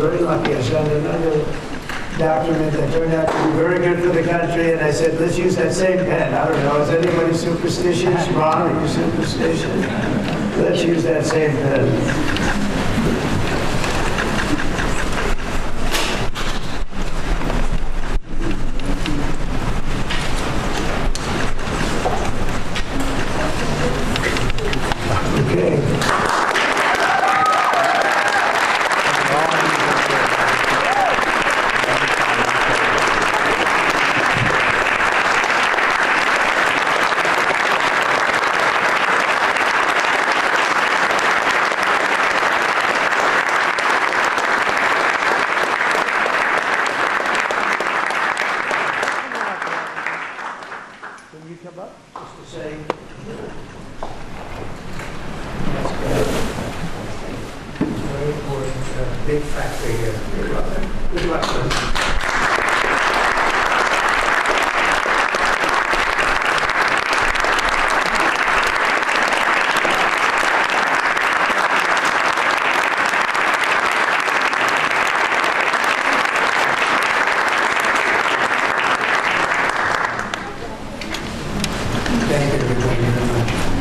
very lucky. I signed another document that turned out to be very good for the country, and I said, let's use that same pen. I don't know, is anybody superstitious? Ron, are you superstitious? Let's use that same pen. Big factory here. Good luck. Good luck.